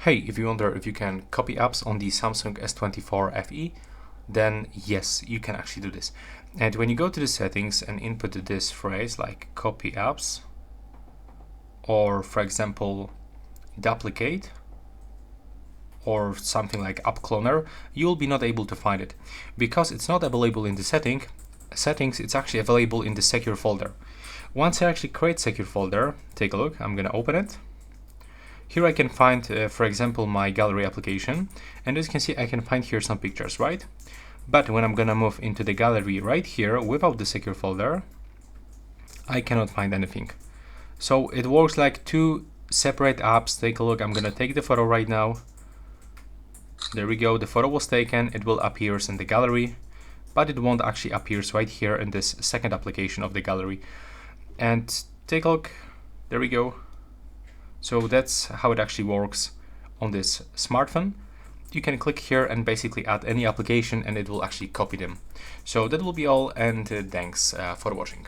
Hey, if you wonder if you can copy apps on the Samsung S24 FE, then yes, you can actually do this. And when you go to the settings and input this phrase like copy apps, or for example, duplicate, or something like app cloner, you will be not able to find it. Because it's not available in the settings, it's actually available in the secure folder. Once I actually create secure folder, take a look, I'm gonna open it. Here I can find, for example, my gallery application, and as you can see, I can find here some pictures, right? But when I'm gonna move into the gallery right here without the secure folder, I cannot find anything. So it works like two separate apps. Take a look, I'm gonna take the photo right now. There we go, the photo was taken, it will appear in the gallery, but it won't actually appear right here in this second application of the gallery. And take a look, there we go. So that's how it actually works on this smartphone. You can click here and basically add any application and it will actually copy them. So that will be all, and thanks for watching.